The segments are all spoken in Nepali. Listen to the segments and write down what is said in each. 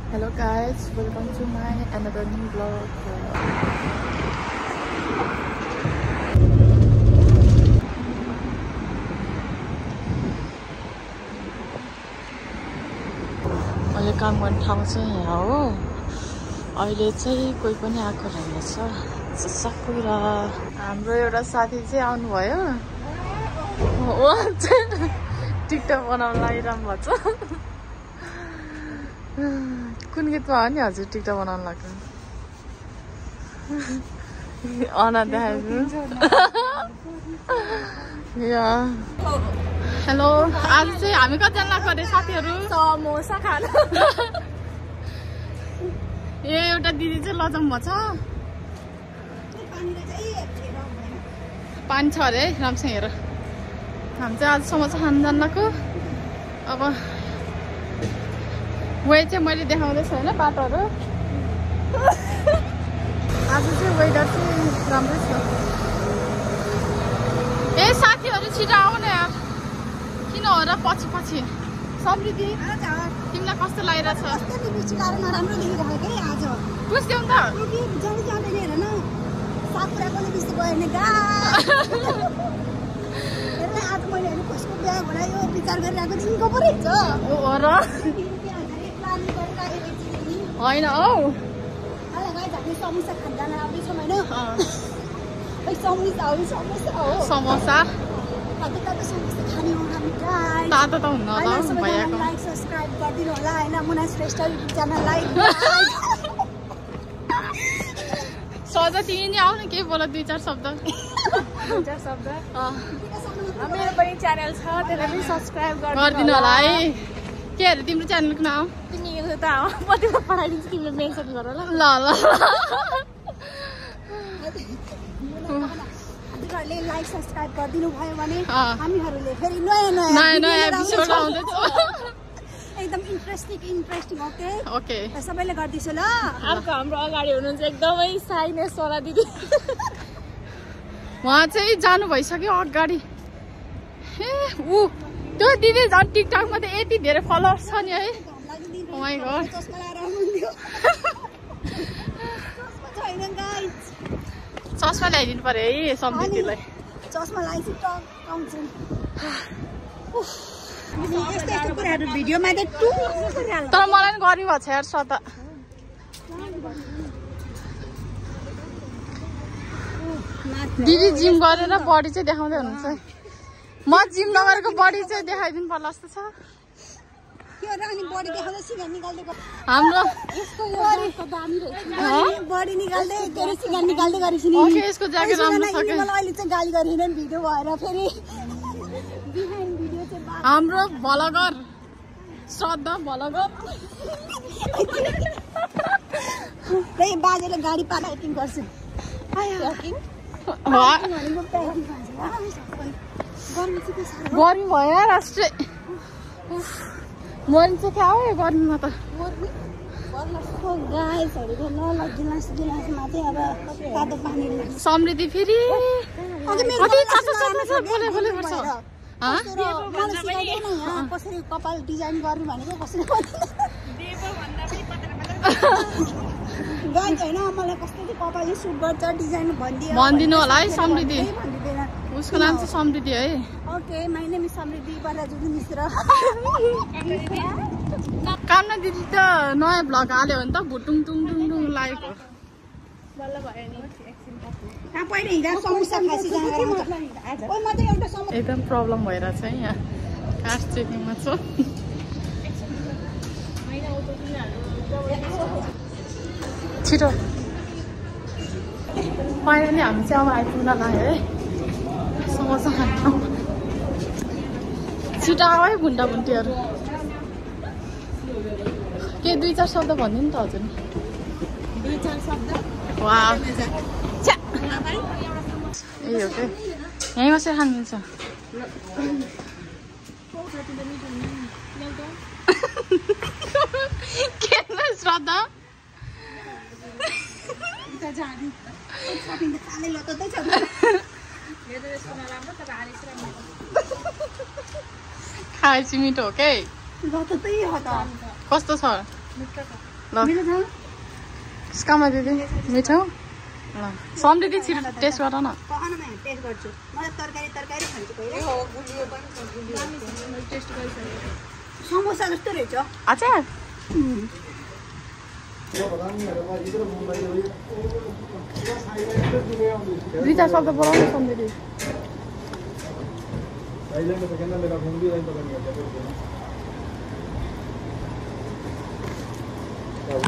Hello guys, welcome to my another new vlog. अहिले काम गर्ने ठाउँ चाहिँ यहाँ हो। अहिले चाहिँ कोही पनि आएको रहेछ। सकुरा हाम्रो एउटा साथी चाहिँ आउनुभयो। ओ टिकटक बनाउन लागिरहनु भएको छ। कुन गीतमा हो नि हजुर टिकटक बनाउन लाग्छ? अना देखाइदिनु। हेलो, आज चाहिँ हामी कतिजना लाग्छ अरे साथीहरू? समोसा खान। ए एउटा दिदी चाहिँ लजाउनु भएको छ। पानी छ अरे राम्रोसँग हेर। हामी चाहिँ आज समोसा खान जान्नको। अब वे चाहिँ मैले देखाउँदैछु होइन बाटोहरू। आज चाहिँ वेदर चाहिँ राम्रै छ। ए साथीहरू छिटो आऊ न यार। किन हो र पछि पछि? समृद्धि तिमीलाई कस्तो लागिरहेछ? नराम्रो देखिरहेको है आज। बुझ्यौ नि त? जाँदै जाँदैन हेर न। साकुरा पनि बिस्ती गयो नि गा। आज मैले हेर्नु कसको बिहा भनायो विचार गरिरहेको जिनको पो रहेछ। हो र? होइन हौ। समोसा खान जान आउँदैछौँ होइन? समोसा तातो त हुन्न होला भैयाको। लाइक सब्सक्राइब गरिदिनु होला होइन मुना श्रेष्ठ युट्युब च्यानललाई। सजा तिमी नि आऊ न केही बोल दुई चार शब्द। मेरो पनि च्यानल छ त्यसलाई पनि सब्सक्राइब गरिदिनु होला है। के अरे तिम्रो च्यानलको नाम? तिमी त म तिमीलाई पठाइदिन्छु तिमीले मेन्सन गर ल। ल ल हजुरहरूले लाइक सब्सक्राइब गरिदिनु भयो भने हामीहरूले फेरि नयाँ नयाँ एपिसोड आउँदैछ। एकदम इन्ट्रेस्टिङ ओके ओके सबैले गर्दिछु ल। अर्को हाम्रो अगाडि हुनुहुन्छ एकदमै साइनेस वाला दिदी। उहाँ चाहिँ जानु भइसक्यो अगाडि। ए ऊ त्यो दिदी झन् टिकटकमा त यति धेरै फलोवर्स छ नि है। ओ माइ गॉड। चस्मा ल्याइदिनु पर्यो है समृद्धिलाई। चस्मा लगाइसु टाउँछु। यस्तो कुराहरू भिडियोमा त तर मलाई पनि गर्मी भएको छ यार सता। दिदी जिम गरेर बडी चाहिँ देखाउँदै हुनुहुन्छ। म जिम नगरेको बडी चाहिँ देखाइदिनु पर्ला जस्तो छ। हाम्रो बडी निकाल्दै यसको ज्याकेट राम्रो छ। गाली गरिन भिडियो भएर फेरि हाम्रो भलगर श्रद्धा भलगर बाजेले गाडी पार्किङ गर्छु। गर्मी भयो राष्ट्रिय मरिन्छ क्या हो गर्मीमा त। समृद्धि फेरि कसरी कपाल डिजाइन गर्नु भनेको कसरी गाइज होइन मलाई कस्तो कपालले सुट गर्छ डिजाइन भनिदिनु होला है समृद्धि। उसको नाम चाहिँ समृद्धि है। ओके माइ नेम इज समृद्धि बराजुली मिश्र। कामना दिदी त नयाँ भ्लग हाल्यो भने त भुटुङ टुङ टुङ टुङ लागेको। एकदम प्रब्लम भइरहेछ है यहाँ। कास्ट चेकिङमा छ। छिटो फाइनली हामी चाहिँ अब आइपुग्न लाग्यो है समोसा खान। छिटो आऊ है भुन्डा भुन्टीहरू। के दुई चार शब्द भनिदिनु नि त हजुर। दुई चार शब्द वा यही हो कि यहीँ बसेर खानु मिल्छ। के श्रद्धा खाएपछि मिठो हो के? कस्तो छ? ल स्कामा दिदी मिठो ल सम्झिँदै छिटो टेस्ट गर न टेस्ट गर्छु म तरकारी खान्छु पहिला टेस्ट गरिसकेँ समोसा जस्तो रहेछ अचार दुईटा शब्द बोलाउनु सम्झिँदै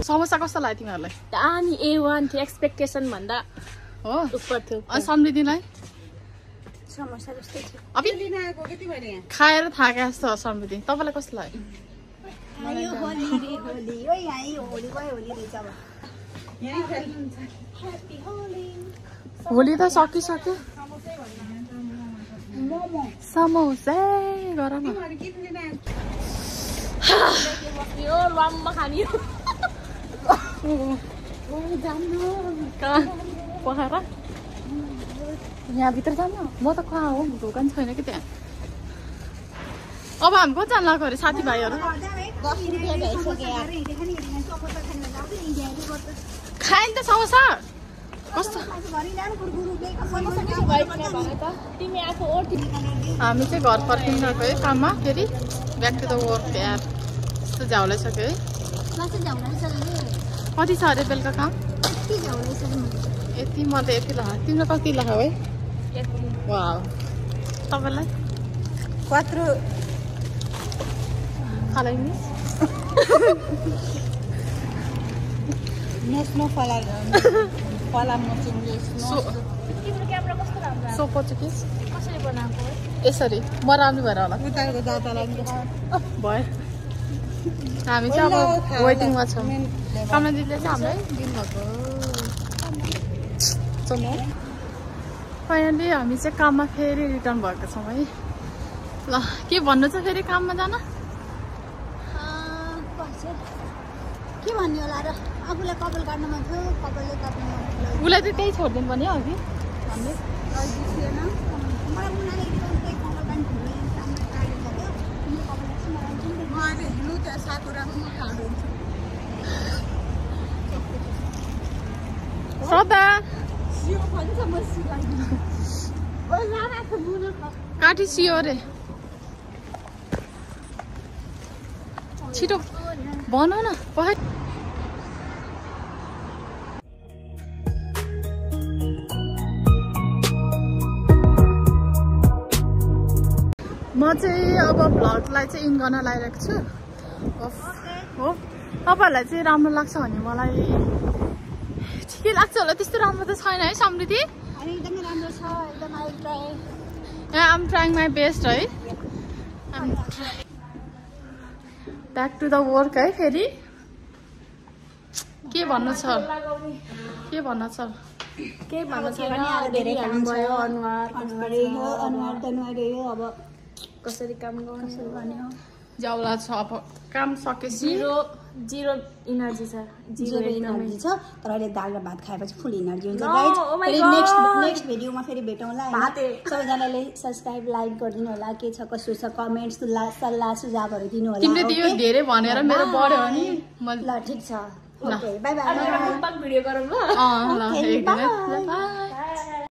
समोसा कस्तो लाग्यो तिमीहरूलाई अनि A1 थियो एक्सपेक्टेसन भन्दा हो उपर थियो अनि सम्झिँदैलाई समोसा जस्तै थियो अबि खाएर थाके जस्तो सम्झिँदै तपाईँलाई कस्तो लाग्यो यो होली रे होली ओ यहाँ यो होली भयो होली रहेछ अब यहाँ खेल्नुहुन्छ ह्यापी होली होली त सकिसक्यो मोमो समोसा गर न यो लम्बा खानी कहाँ पखाएर यहाँभित्र जानु म त कहाँ हो दोकान छैन कि त्यहाँ अब हामी कति जानु लाग्यो अरे साथीभाइहरू खायो नि त समोसा कस्तो तिमी आफू ओर्ति हामी चाहिँ घर फर्किनु गएको है काममा फेरि ब्याक टु द वर्क यार यस्तो झ्याउलाइसक्यो है कति छ अरे बेलुका काम यति म त यति लाग्यो तिम्रो कति लाग्यो है वा तपाईँलाई 4 Fala inglês? Nós não falamos inglês. तिम्रो क्यामेरा कस्तो राम्रो सो पोर्चुगिज कसरी बनाएको यसरी म राम्रो भएर होला उताको जातालाई भयो हामी चाहिँ अब वेटिङमा छौँ कामना दिदीले चाहिँ हामीलाई दिनुभएको चलो फाइनली हामी चाहिँ काममा फेरि रिटर्न भएको छौँ है ल के भन्नु छ फेरि काममा जान के भन्ने होला र आफूलाई कपाल काट्न मन थियो कपालले काट्नु मन थियो उसलाई चाहिँ त्यही छोडिदिनु पर्ने हो अघि हामीले मलाई मुनाले कपाल काट्नु हिँड्नु त्यहाँ साकुरामा खानु श्रद्धा काटी सियो अरे छिटो भनौ न पखाइ म चाहिँ अब भ्लगलाई चाहिँ इन गर्न लागिरहेको छु हो तपाईँहरूलाई चाहिँ राम्रो लाग्छ भने मलाई ठिकै लाग्छ होला त्यस्तो राम्रो त छैन है समृद्धि एकदमै राम्रो छ एकदम आइम ट्राइङ माई बेस्ट है ब्याक टु द वर्क है फेरि के भन्नु छ के भन्न छ केही भन्नु छैन धेरै काम भयो अनुहार अब कसरी काम गर्ने हो जाउला छ अब काम सकेपछि जिरो इनर्जी छ जिरो इनर्जी छ तर अहिले दाल र भात खाएपछि फुल इनर्जी हुन्छ No, गाइज oh my फेरि God. नेक्स्ट भिडियोमा फेरि भेटौँला सबैजनाले सब्सक्राइब लाइक गरिदिनु होला के छ कसो छ कमेन्ट्स सल्लाह सुझावहरू दिनु होला तिमीले त्यो धेरै भनेर मेरो बढ्यो भने ल ठिक छ ओके बाइ बाइ भिडियो गरौँ ल ल